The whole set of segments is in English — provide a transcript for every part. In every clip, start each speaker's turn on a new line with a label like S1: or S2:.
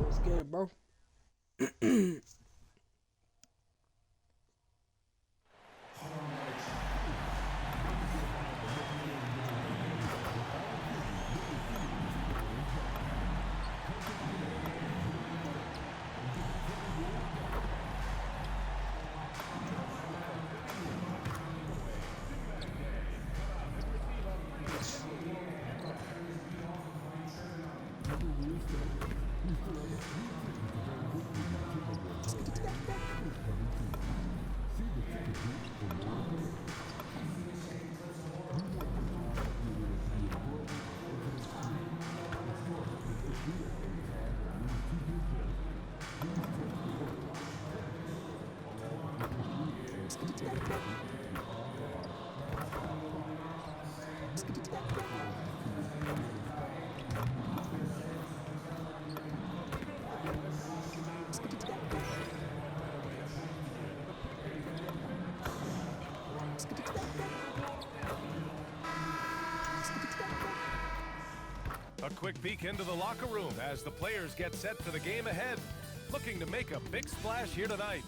S1: What's good, bro?
S2: A quick peek into the locker room as the players get set for the game ahead, looking to make a big splash here tonight.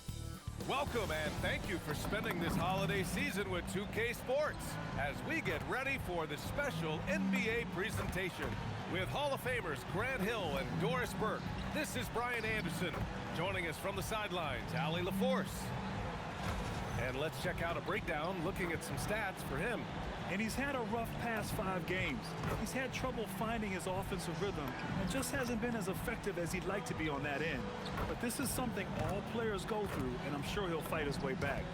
S2: Welcome and thank you for spending this holiday season with 2K Sports as we get ready for the special NBA presentation. With Hall of Famers Grant Hill and Doris Burke, this is Brian Anderson. Joining us from the sidelines, Allie LaForce. And let's check out a breakdown looking at some stats for him.
S3: And he's had a rough past 5 games. He's had trouble finding his offensive rhythm and just hasn't been as effective as he'd like to be on that end. But this is something all players go through, and I'm sure he'll fight his way back.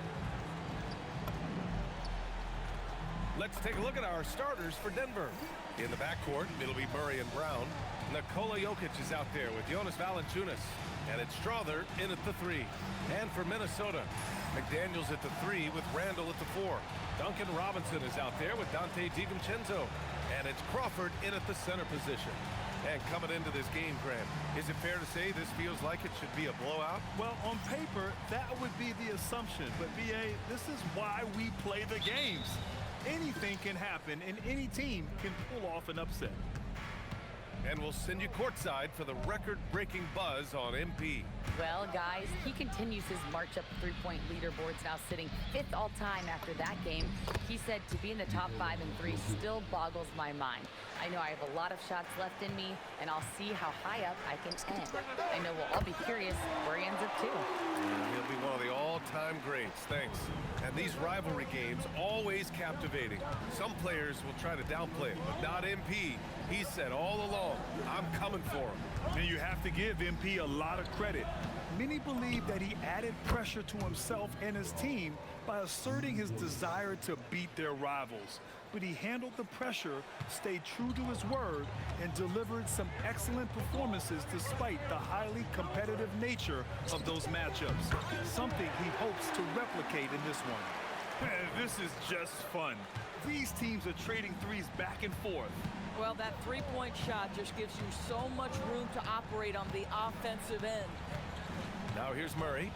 S2: Let's take a look at our starters for Denver. In the backcourt, it'll be Murray and Brown. Nikola Jokic is out there with Jonas Valanciunas. And it's Strother in at the 3. And for Minnesota, McDaniels at the 3 with Randall at the 4. Duncan Robinson is out there with Dante DiVincenzo. And it's Crawford in at the center position. And coming into this game, Grant, is it fair to say this feels like it should be a blowout?
S3: Well, on paper, that would be the assumption. But, B.A., this is why we play the games. Anything can happen, and any team can pull off an upset.
S2: And we'll send you courtside for the record-breaking buzz on MP.
S4: Well, guys, he continues his march up the three-point leaderboards, now sitting 5th all-time after that game. He said to be in the top 5 and 3 still boggles my mind. I know I have a lot of shots left in me, and I'll see how high up I can end. I know we'll all be curious where he ends up, too.
S2: He'll be one of the all-time greats, thanks. And these rivalry games, always captivating. Some players will try to downplay it, but not MP. He said all along, I'm coming for him.
S3: And you have to give MP a lot of credit. Many believe that he added pressure to himself and his team by asserting his desire to beat their rivals. But he handled the pressure, stayed true to his word, and delivered some excellent performances despite the highly competitive nature of those matchups. Something he hopes to replicate in this one. This is just fun. These teams are trading threes back and forth.
S5: Well, that three-point shot just gives you so much room to operate on the offensive end.
S2: Now here's Murray,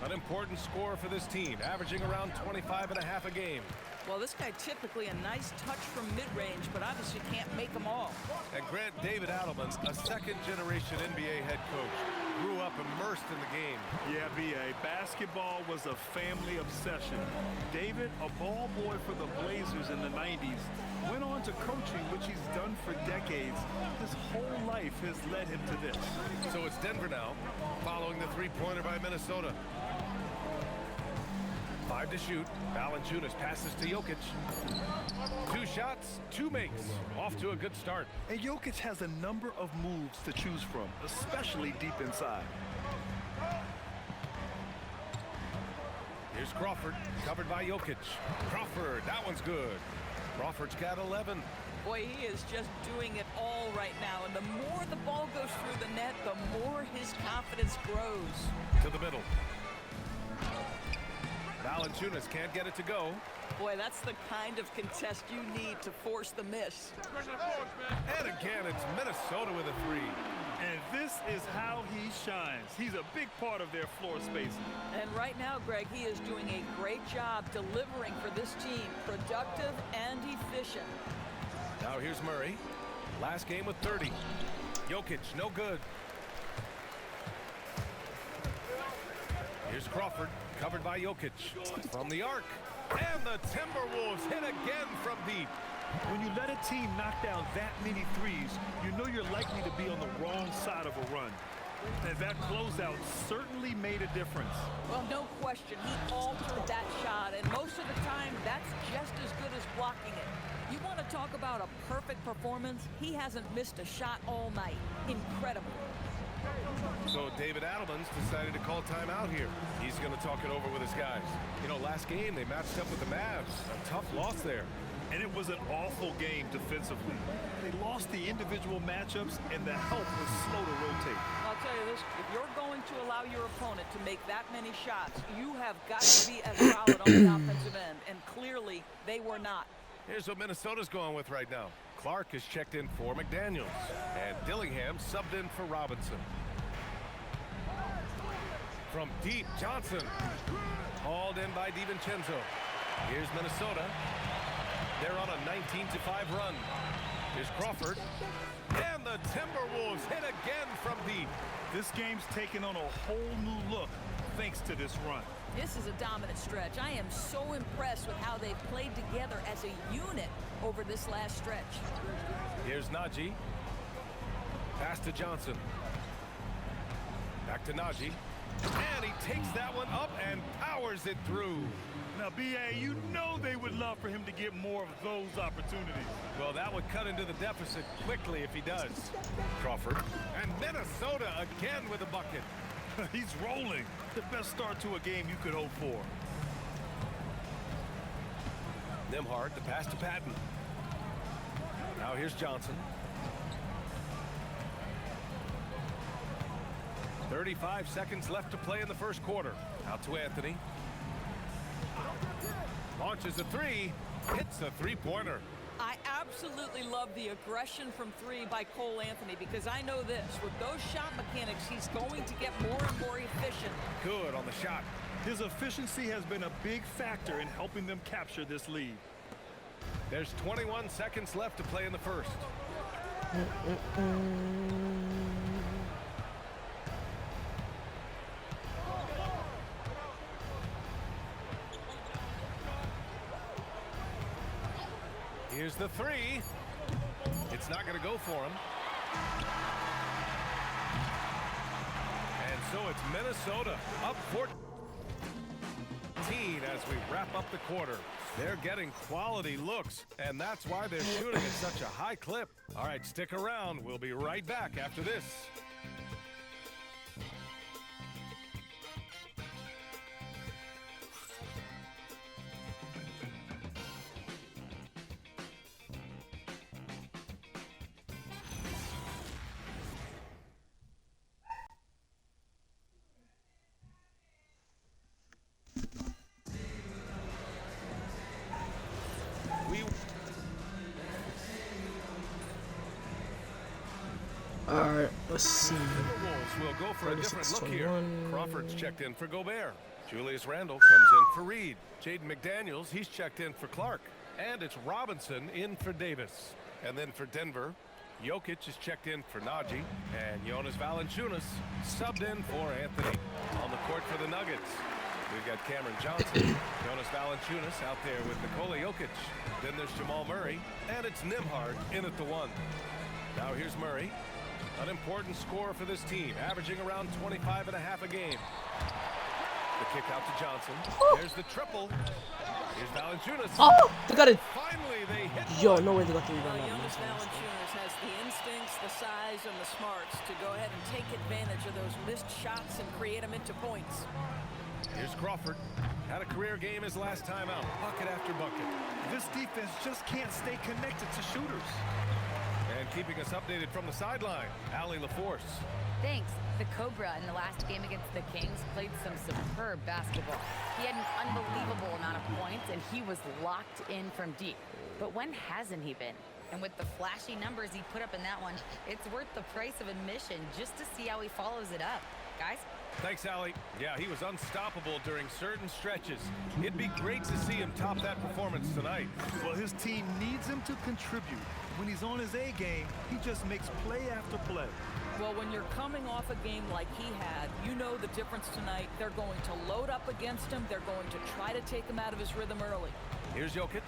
S2: an important scorer for this team, averaging around 25 and a half a game.
S5: Well, this guy typically a nice touch from mid-range, but obviously can't make them all.
S2: And Grant David Adelman, a second-generation NBA head coach, grew up immersed in the game.
S3: Yeah, B.A., basketball was a family obsession. David, a ball boy for the Blazers in the 90s, went on to coaching, which he's done for decades. His whole life has led him to this.
S2: So it's Denver now, following the three-pointer by Minnesota. 5 to shoot. Valanciunas passes to Jokic. 2 shots, 2 makes. Off to a good start.
S3: And Jokic has a number of moves to choose from, especially deep inside.
S2: Here's Crawford, covered by Jokic. Crawford, that one's good. Crawford's got 11.
S5: Boy, he is just doing it all right now. And the more the ball goes through the net, the more his confidence grows.
S2: To the middle. Valanciunas can't get it to go.
S5: Boy, that's the kind of contest you need to force the miss.
S2: And again, it's Minnesota with a 3.
S3: And this is how he shines. He's a big part of their floor spacing.
S5: And right now, Greg, he is doing a great job delivering for this team. Productive and efficient.
S2: Now here's Murray. Last game with 30. Jokic, no good. Here's Crawford, covered by Jokic. From the arc. And the Timberwolves hit again from deep.
S3: When you let a team knock down that many threes, you know you're likely to be on the wrong side of a run. And that closeout certainly made a difference.
S5: Well, no question. He altered that shot, and most of the time, that's just as good as blocking it. You want to talk about a perfect performance? He hasn't missed a shot all night. Incredible.
S2: So David Adelman's decided to call timeout here. He's going to talk it over with his guys. You know, last game they matched up with the Mavs. A tough loss there.
S3: And it was an awful game defensively. They lost the individual matchups, and the help was slow to rotate.
S5: I'll tell you this, if you're going to allow your opponent to make that many shots, you have got to be as solid on the offensive end, and clearly they were not.
S2: Here's what Minnesota's going with right now. Clark is checked in for McDaniels, and Dillingham subbed in for Robinson. From deep, Johnson. Hauled in by DiVincenzo. Here's Minnesota. They're on a 19-5 run. Here's Crawford. And the Timberwolves hit again from deep.
S3: This game's taken on a whole new look thanks to this run.
S5: This is a dominant stretch. I am so impressed with how they've played together as a unit over this last stretch.
S2: Here's Najee. Pass to Johnson. Back to Najee. And he takes that one up and powers it through.
S3: Now, B.A., you know they would love for him to get more of those opportunities.
S2: Well, that would cut into the deficit quickly if he does. Crawford. And Minnesota again with a bucket.
S3: He's rolling. The best start to a game you could hope for.
S2: Nembhard, the pass to Patton. Now here's Johnson. 35 seconds left to play in the first quarter. Out to Anthony. Launches a three. Hits a three-pointer.
S5: I absolutely love the aggression from three by Cole Anthony, because I know this. With those shot mechanics, he's going to get more and more efficient.
S2: Good on the shot.
S3: His efficiency has been a big factor in helping them capture this lead.
S2: There's 21 seconds left to play in the first. Here's the three. It's not going to go for him. And so it's Minnesota up 14 as we wrap up the quarter. They're getting quality looks, and that's why they're shooting at such a high clip. All right, stick around. We'll be right back after this.
S1: Alright, let's see.
S2: Timberwolves will go for a different look here.
S1: 21.
S2: Crawford's checked in for Gobert. Julius Randle comes in for Reed. Jaden McDaniels, he's checked in for Clark. And it's Robinson in for Davis. And then for Denver, Jokic is checked in for Najee. And Jonas Valanciunas subbed in for Anthony. On the court for the Nuggets, we've got Cameron Johnson, Jonas Valanciunas out there with Nikola Jokic. Then there's Jamal Murray. And it's Nembhard in at the one. Now here's Murray. An important scorer for this team, averaging around 25 and a half a game. The kick out to Johnson.
S1: Oh.
S2: There's the triple. Here's Valanciunas.
S1: Oh, they got it.
S2: Finally, they hit.
S1: Yo, no way they got the rebound.
S5: Jonas Valanciunas has the instincts, the size, and the smarts to go ahead and take advantage of those missed shots and create them into points.
S2: Here's Crawford. Had a career game his last time out. Bucket after bucket.
S3: This defense just can't stay connected to shooters.
S2: And keeping us updated from the sideline, Allie LaForce.
S4: Thanks. The Cobra in the last game against the Kings played some superb basketball. He had an unbelievable amount of points, and he was locked in from deep. But when hasn't he been? And with the flashy numbers he put up in that one, it's worth the price of admission just to see how he follows it up. Guys?
S2: Thanks, Allie. Yeah, he was unstoppable during certain stretches. It'd be great to see him top that performance tonight.
S3: Well, his team needs him to contribute. When he's on his A game, he just makes play after play.
S5: Well, when you're coming off a game like he had, you know the difference tonight. They're going to load up against him. They're going to try to take him out of his rhythm early.
S2: Here's Jokic,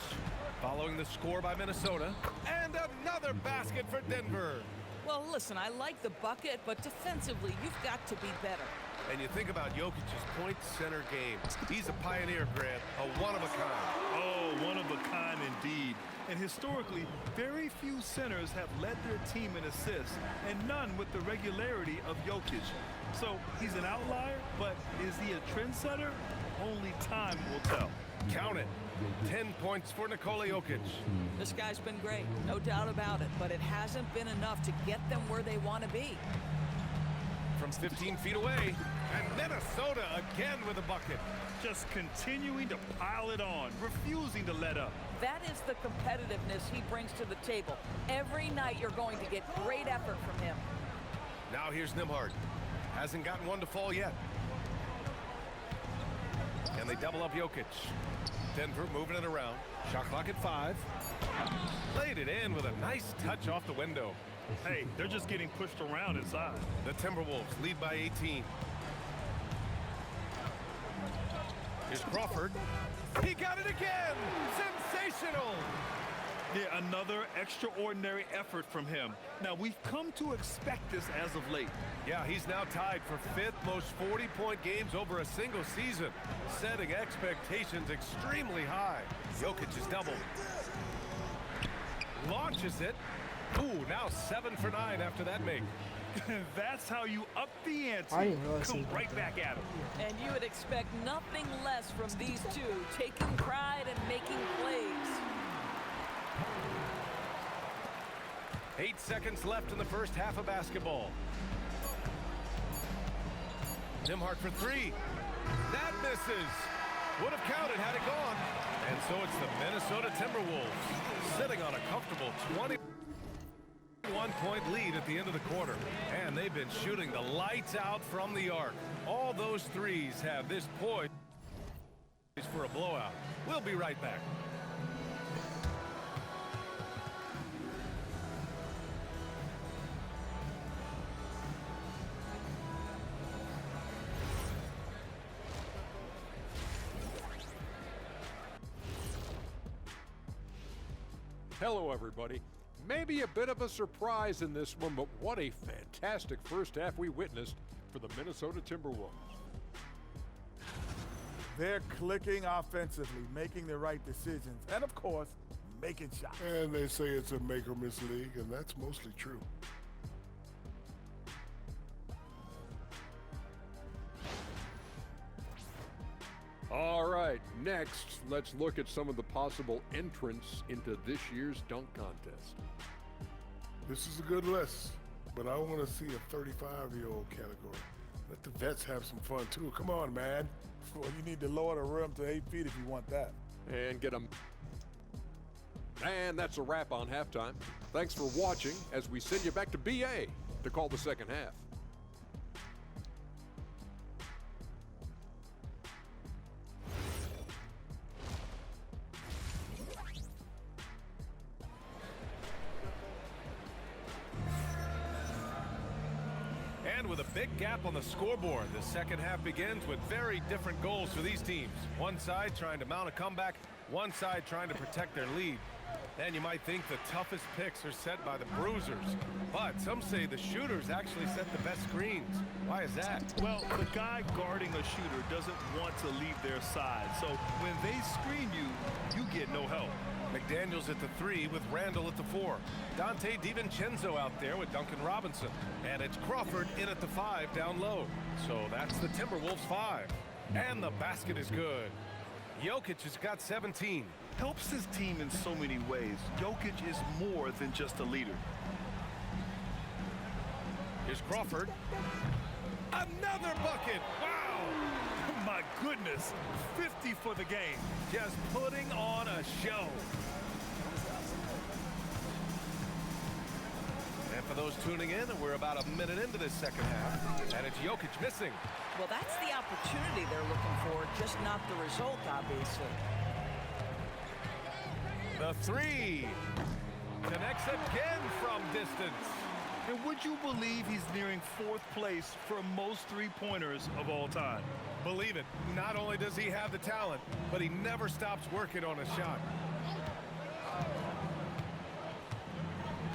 S2: following the score by Minnesota. And another basket for Denver.
S5: Well, listen, I like the bucket, but defensively, you've got to be better.
S2: And you think about Jokic's point center game. He's a pioneer, Grant, a one-of-a-kind.
S3: Oh, one of a kind indeed. And historically, very few centers have led their team in assists, and none with the regularity of Jokic. So he's an outlier, but is he a trendsetter? Only time will tell.
S2: Count it. 10 points for Nikola Jokic.
S5: This guy's been great, no doubt about it, but it hasn't been enough to get them where they want to be.
S2: From 15 feet away, and Minnesota again with a bucket.
S3: Just continuing to pile it on, refusing to let up.
S5: That is the competitiveness he brings to the table. Every night you're going to get great effort from him.
S2: Now here's Nembhard. Hasn't gotten one to fall yet. And they double up Jokic. Denver moving it around. Shot clock at 5. Played it in with a nice touch off the window.
S3: Hey, they're just getting pushed around inside.
S2: The Timberwolves lead by 18. Here's Crawford. He got it again! Sensational!
S3: Yeah, another extraordinary effort from him. Now, we've come to expect this as of late.
S2: Yeah, he's now tied for 5th most 40-point games over a single season, setting expectations extremely high. Jokic is doubled. Launches it. Ooh, now 7 for 9 after that make.
S3: That's how you up the ante.
S1: I didn't realize
S3: Come
S1: he was
S3: right back at him.
S5: And you would expect nothing less from these two, taking pride and making plays.
S2: 8 seconds left in the first half of basketball. Nembhard for 3. That misses. Would have counted had it gone. And so it's the Minnesota Timberwolves sitting on a comfortable 21-point lead at the end of the quarter. And they've been shooting the lights out from the arc. All those threes have this poise for a blowout. We'll be right back.
S6: Hello, everybody. Maybe a bit of a surprise in this one, but what a fantastic first half we witnessed for the Minnesota Timberwolves.
S7: They're clicking offensively, making the right decisions, and of course, making shots.
S8: And they say it's a make or miss league, and that's mostly true.
S6: All right, next, let's look at some of the possible entrants into this year's dunk contest.
S8: This is a good list, but I want to see a 35-year-old category. Let the vets have some fun, too. Come on, man.
S7: Well, you need to lower the rim to 8 feet if you want that.
S6: And get them. And that's a wrap on halftime. Thanks for watching as we send you back to BA to call the second half.
S2: And with a big gap on the scoreboard, the second half begins with very different goals for these teams. One side trying to mount a comeback, one side trying to protect their lead. And you might think the toughest picks are set by the bruisers, but some say the shooters actually set the best screens. Why is that?
S3: Well, the guy guarding a shooter doesn't want to leave their side. So when they screen you, you get no help.
S2: McDaniels at the 3 with Randall at the 4. Dante DiVincenzo out there with Duncan Robinson. And it's Crawford in at the 5 down low. So that's the Timberwolves 5. And the basket is good. Jokic has got 17.
S3: Helps his team in so many ways. Jokic is more than just a leader.
S2: Here's Crawford. Another bucket. Wow.
S3: My goodness, 50 for the game.
S2: Just putting on a show. And for those tuning in, we're about a minute into this second half, and it's Jokic missing.
S5: Well, that's the opportunity they're looking for, just not the result, obviously.
S2: The 3 connects again from distance.
S3: And would you believe he's nearing 4th place for most three-pointers of all time?
S2: Believe it. Not only does he have the talent, but he never stops working on a shot.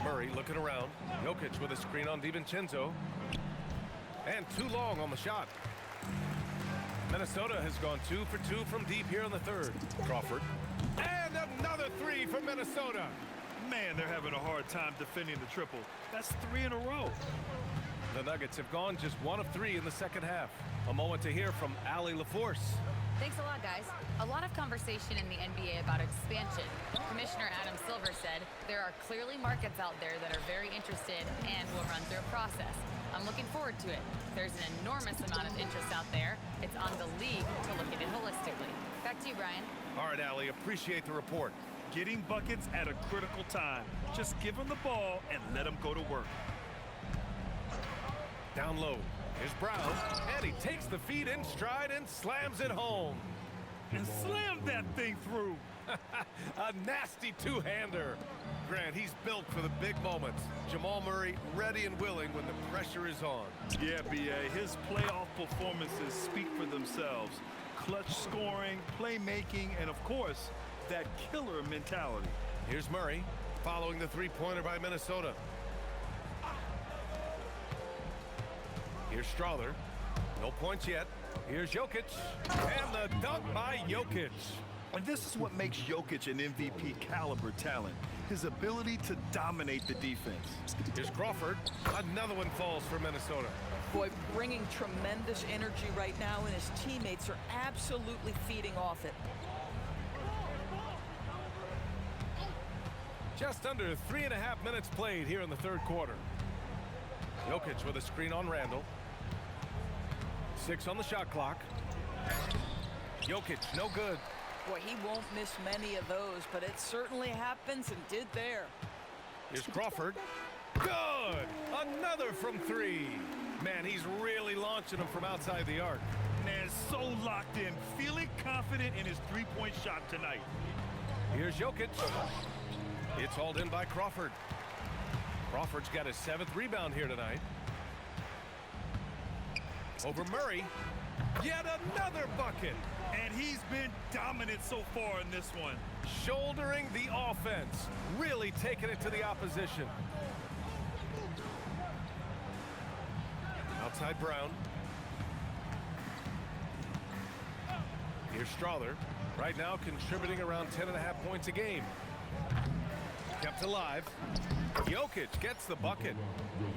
S2: Murray looking around. Jokic with a screen on DiVincenzo. And too long on the shot. Minnesota has gone 2 for 2 from deep here in the third. Crawford. And another 3 from Minnesota.
S3: Man, they're having a hard time defending the triple. That's 3 in a row.
S2: The Nuggets have gone just 1 of 3 in the second half. A moment to hear from Allie LaForce.
S4: Thanks a lot, guys. A lot of conversation in the NBA about expansion. Commissioner Adam Silver said there are clearly markets out there that are very interested and will run through a process. I'm looking forward to it. There's an enormous amount of interest out there. It's on the league to look at it holistically. Back to you, Brian.
S2: All right, Allie, appreciate the report.
S3: Getting buckets at a critical time. Just give him the ball and let him go to work.
S2: Down low. Here's Brown. And he takes the feed in stride and slams it home.
S3: And slam that thing through.
S2: A nasty two-hander. Grant, he's built for the big moments. Jamal Murray ready and willing when the pressure is on.
S3: Yeah, B.A., his playoff performances speak for themselves. Clutch scoring, playmaking, and of course, that killer mentality.
S2: Here's Murray following the three-pointer by Minnesota. Here's Strother. No points yet. Here's Jokic. And the dunk by Jokic.
S3: And this is what makes Jokic an MVP caliber talent. His ability to dominate the defense.
S2: Here's Crawford. Another one falls for Minnesota.
S5: Boy, bringing tremendous energy right now, and his teammates are absolutely feeding off it.
S2: Just under 3.5 minutes played here in the third quarter. Jokic with a screen on Randall. 6 on the shot clock. Jokic, no good.
S5: Boy, he won't miss many of those, but it certainly happens and did there.
S2: Here's Crawford. Good! Another from 3. Man, he's really launching them from outside the arc.
S3: Man, so locked in, feeling confident in his three-point shot tonight.
S2: Here's Jokic. It's hauled in by Crawford. Crawford's got his 7th rebound here tonight. Over Murray. Yet another bucket.
S3: And he's been dominant so far in this one.
S2: Shouldering the offense. Really taking it to the opposition. Outside Brown. Here's Strother. Right now contributing around 10.5 points a game. Kept alive. Jokic gets the bucket.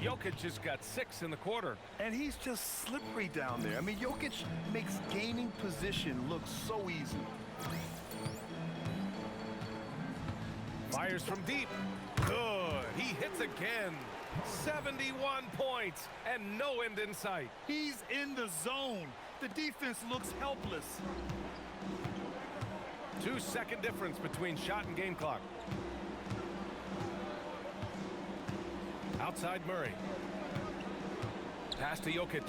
S2: Jokic just got 6 in the quarter.
S3: And he's just slippery down there. I mean, Jokic makes gaining position look so easy.
S2: Fires from deep. Good. He hits again. 71 points and no end in sight.
S3: He's in the zone. The defense looks helpless.
S2: 2-second difference between shot and game clock. Outside Murray. Pass to Jokic.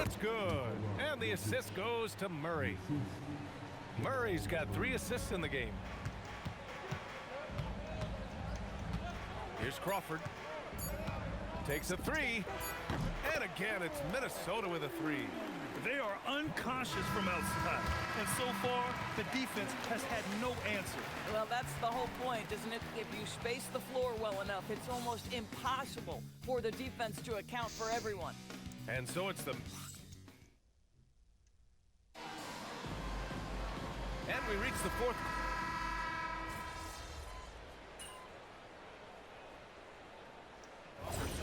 S2: It's good. And the assist goes to Murray. Murray's got 3 assists in the game. Here's Crawford. Takes a 3. And again, it's Minnesota with a 3.
S3: They are unconscious from outside. And so far, the defense has had no answer.
S5: Well, that's the whole point, isn't it? If you space the floor well enough, it's almost impossible for the defense to account for everyone.
S2: And so it's the... And we reach the 4th.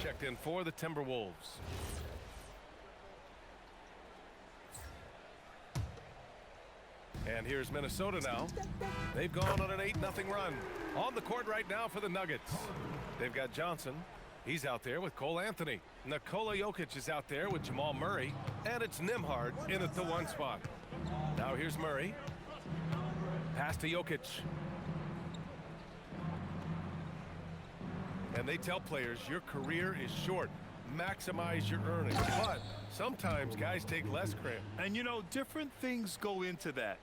S2: Checked in for the Timberwolves. And here's Minnesota now. They've gone on an 8-0 run. On the court right now for the Nuggets. They've got Johnson. He's out there with Cole Anthony. Nikola Jokic is out there with Jamal Murray. And it's Nembhard in at the 1 spot. Now here's Murray. Pass to Jokic. And they tell players your career is short. Maximize your earnings. But sometimes guys take less credit.
S3: And you know, different things go into that.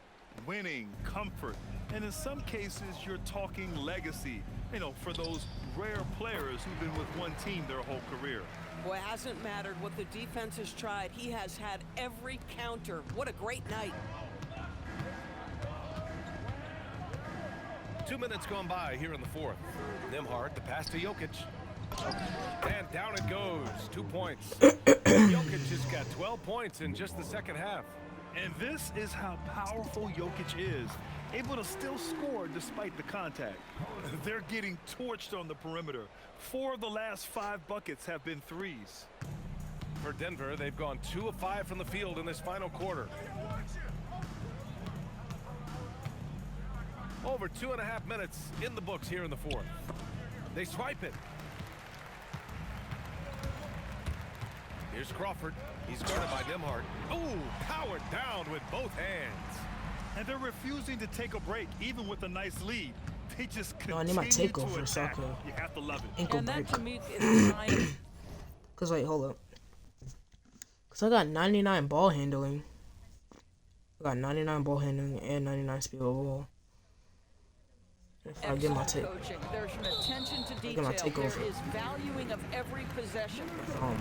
S3: Winning, comfort, and in some cases, you're talking legacy. You know, for those rare players who've been with one team their whole career.
S5: Well, it hasn't mattered what the defense has tried. He has had every counter. What a great night.
S2: 2 minutes gone by here in the fourth. Nembhard, the pass to Jokic. And down it goes. 2 points. Jokic has got 12 points in just the second half.
S3: And this is how powerful Jokic is. Able to still score despite the contact. They're getting torched on the perimeter. 4 of the last 5 buckets have been threes.
S2: For Denver, they've gone 2 of 5 from the field in this final quarter. Over 2.5 minutes in the books here in the fourth. They swipe it. Here's Crawford. He's guarded by Nembhard. Oh, powered down with both hands.
S3: And they're refusing to take a break, even with a nice lead. They just continue
S1: I need my
S3: to
S1: takeover so I
S3: attack.
S1: can
S3: You have to love it.
S1: ankle
S5: And
S1: break.
S5: that to me is a sign.
S1: Cause wait, hold up. Cause I got 99 ball handling. I got 99 ball handling and 99 speed overall. If I get my
S5: Excellent
S1: take,
S5: coaching. There's an attention to
S1: get my
S5: detail. There
S1: takeover.
S5: is valuing of every possession.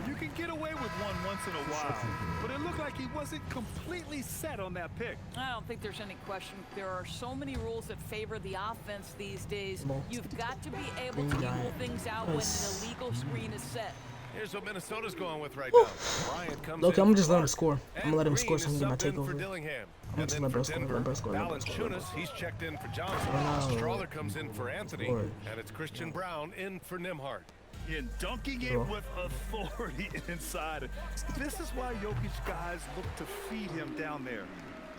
S3: You can get away with one once in a while, but it looked like he wasn't completely set on that pick.
S5: I don't think there's any question. There are so many rules that favor the offense these days.
S1: Come on.
S5: You've got to be able
S1: Green
S5: to rule
S1: giant.
S5: things out
S1: Nice.
S5: when an illegal screen is set.
S2: Here's what Minnesota's going with right now. Bryant comes
S1: Look,
S2: in
S1: I'm gonna
S2: for
S1: just let him
S2: Clark.
S1: score. I'm gonna let him score so I can get my
S2: Green is subbed in for
S1: takeover.
S2: Dillingham.
S1: I'm
S2: And
S1: just
S2: then
S1: let
S2: for
S1: Bro score,
S2: Denver,
S1: let Bro score, let Bro score.
S2: Valanciunas, he's checked in for Johnson.
S1: Wow.
S2: Strawler comes in for Anthony.
S1: Score.
S2: And it's Christian Brown in for Nembhard.
S3: And dunking it
S1: Cool.
S3: with authority inside. This is why Jokic guys look to feed him down there.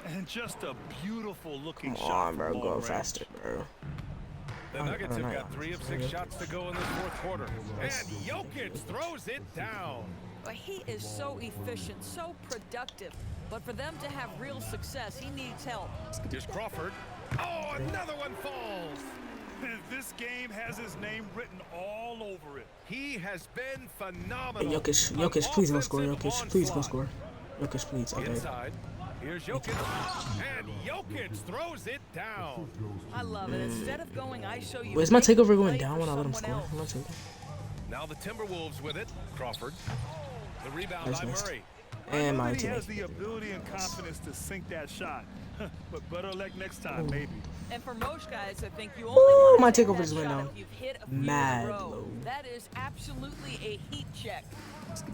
S3: And just a beautiful looking
S1: Come
S3: shot.
S1: on, bro,
S3: from
S1: go
S3: long
S1: faster, bro.
S2: The Nuggets have got 3 of 6 shots to go in this fourth quarter. And Jokic throws it down.
S5: But he is so efficient, so productive. But for them to have real success, he needs help.
S2: Here's Crawford. Oh, another one falls.
S3: This game has his name written all over it.
S2: He has been
S1: Hey,
S2: phenomenal.
S1: Jokic, please go score.
S2: Offensive
S1: Jokic, please go
S2: onslaught.
S1: score. Jokic, please. Okay.
S2: Inside. Here's Jokic. And Jokic throws it down.
S5: I love it. Instead of going ISO, you
S1: Wait, is my
S5: make the
S1: takeover going
S5: play
S1: down
S5: for
S1: when I let him
S5: someone
S1: score?
S5: else.
S1: I'm not taking.
S2: Now the Timberwolves with it. Crawford. The rebound
S1: Nice
S2: by
S1: miss.
S2: Murray.
S1: And
S3: I
S1: my
S3: know that he has
S1: teammate.
S3: the ability and confidence to sink that shot. But better luck next time, maybe.
S5: And for most guys, I think you only
S1: Ooh,
S5: want
S1: my
S5: to take
S1: takeover
S5: that
S1: just went
S5: shot
S1: down.
S5: if you've hit a few
S1: Mad
S5: in a row.
S1: low.
S5: That is absolutely a heat check.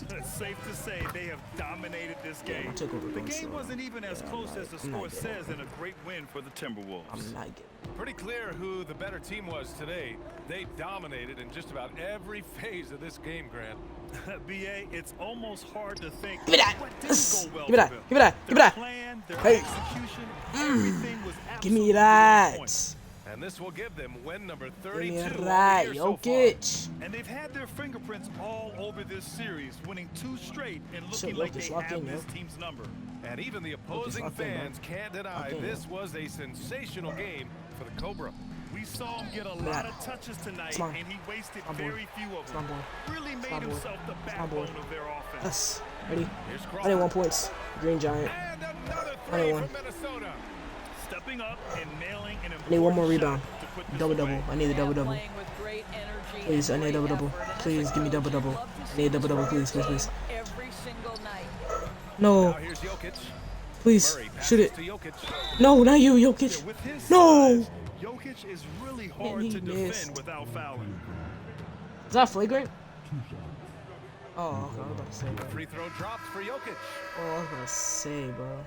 S3: It's safe to say they have dominated this
S1: Yeah,
S3: game.
S1: my takeover
S3: The
S1: going
S3: game
S1: slow.
S3: wasn't even as
S1: Yeah,
S3: close
S1: I'm
S3: as the
S1: not
S3: score
S1: getting
S3: says, and a great win for the Timberwolves.
S1: I'm not getting.
S2: Pretty clear who the better team was today. They dominated in just about every phase of this game, Grant.
S3: BA, it's almost hard to think
S1: Give me that.
S3: what didn't go well
S1: Give me that.
S3: for them.
S1: Give me that. Give me
S3: Their
S1: that.
S3: plan, their
S1: Hey.
S3: execution, everything was
S1: Give me
S3: absolutely on
S1: that.
S3: point.
S2: And this will give them win number
S1: Give
S2: 32
S1: me
S2: of the
S1: that.
S2: year so far.
S1: Jokic.
S3: And they've had their fingerprints all over this series, winning 2 straight and
S1: Shit,
S3: looking like
S1: Jokic
S3: they
S1: locked
S3: have
S1: in, yo.
S3: this team's number.
S2: And even the opposing
S1: locked in, bro.
S2: fans can't deny
S1: Locked in,
S2: this
S1: yo.
S2: was a sensational game for the Cobra.
S3: We saw him get a
S1: Yeah.
S3: lot of touches tonight,
S1: Come on.
S3: and he wasted
S1: Come on, boy.
S3: very few of
S1: Come on,
S3: them.
S1: boy.
S3: Really made
S1: Come on, boy.
S3: himself the
S1: Come on, boy.
S3: backbone of their offense.
S1: Yes. Ready?
S2: Here's
S1: I
S2: Crawford.
S1: need 1 points. Green Giant.
S2: And another
S1: I need
S2: 3
S1: one.
S2: from Minnesota.
S3: Stepping up and nailing an
S1: I need 1 more
S3: important
S1: rebound.
S3: shot to put this
S1: Double
S3: away.
S1: double. I need a double double.
S5: Playing with great energy
S1: Please, I
S5: and
S1: need a
S5: great
S1: double double.
S5: effort. And
S1: Please
S5: as a
S1: give me
S5: coach,
S1: double
S5: you'd
S1: double.
S5: love to
S1: I
S5: see
S1: need a double
S5: this
S1: double,
S5: from your
S1: please, please,
S5: team
S1: please.
S5: every single night.
S1: No.
S2: Now here's Jokic.
S1: Please.
S2: Murray passes
S1: Shoot it.
S2: to Jokic.
S1: No, not you, Jokic.
S3: With his
S1: No.
S3: size, Jokic is really hard
S1: he
S3: to defend
S1: missed.
S3: without fouling.
S1: Is that flagrant? Oh, okay. I was about to say, bro.
S2: Free throw drops for Jokic.
S1: Oh, I was about to say, bro.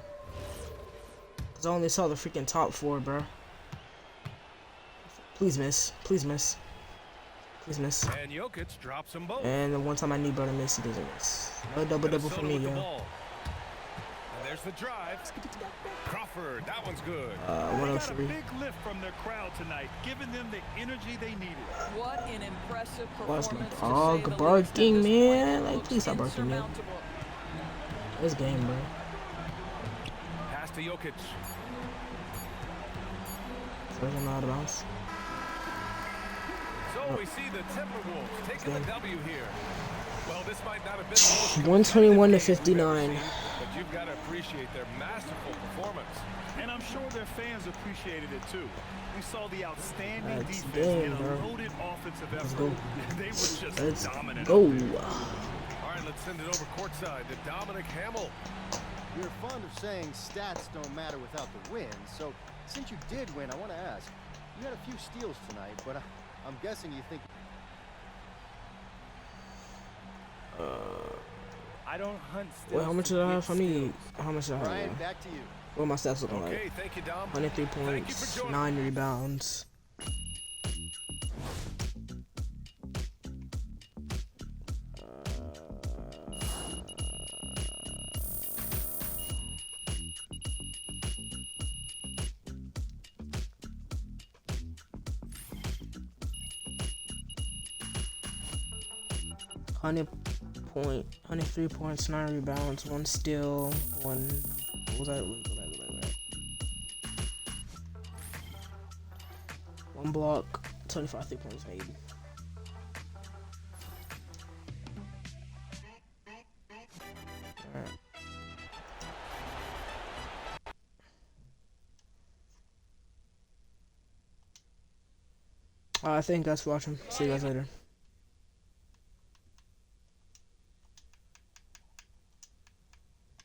S1: Cause I only saw the freaking top 4, bro. Please miss. Please miss. Please miss.
S2: And Jokic drops them both.
S1: And the one time I need bro to miss, he doesn't miss. No double double for
S2: Minnesota
S1: me,
S2: with the
S1: yo.
S2: ball. And there's the drive. Crawford, that one's good.
S3: They got a
S1: 103.
S3: big lift from their crowd tonight, giving them the energy they needed.
S5: What an impressive
S1: Why's
S5: performance.
S1: my
S5: to
S1: dog
S5: say the least.
S1: barking,
S5: At this
S1: man?
S5: point, it
S1: Like,
S5: looks
S1: please stop barking, man.
S5: insurmountable.
S1: This game, bro.
S2: Pass to Jokic.
S1: First I'm out of bounds.
S2: So we see the Timberwolves taking the W here. Well, this might not have been the most
S1: 121 to
S2: competitive game we've ever
S1: 59.
S2: seen, but you've got to appreciate their masterful performance.
S3: And I'm sure their fans appreciated it too. We saw the outstanding
S1: That's
S3: defense
S1: game,
S3: and a
S1: bro.
S3: loaded offensive
S1: Let's
S3: effort.
S1: go.
S3: They were just
S1: Let's
S3: dominant.
S1: go.
S2: All right, let's send it over courtside to Dominic Hamill.
S9: You're fond of saying stats don't matter without the win, so since you did win, I want to ask. You had a few steals tonight, but I'm guessing you think...
S10: I don't hunt steals.
S1: Wait, how much did I have? How much did I have?
S9: Brian, back to you.
S1: What are my stats looking like?
S2: Okay, thank you, Dom.
S1: 103
S2: Thank you
S1: points,
S2: for joining.
S1: 9 rebounds. Hundred 103 points, 9 rebounds, 1 steal, 1. What was that? Wait. 1 block, 25 3-points made. Alright. I think that's for watching. See you guys later.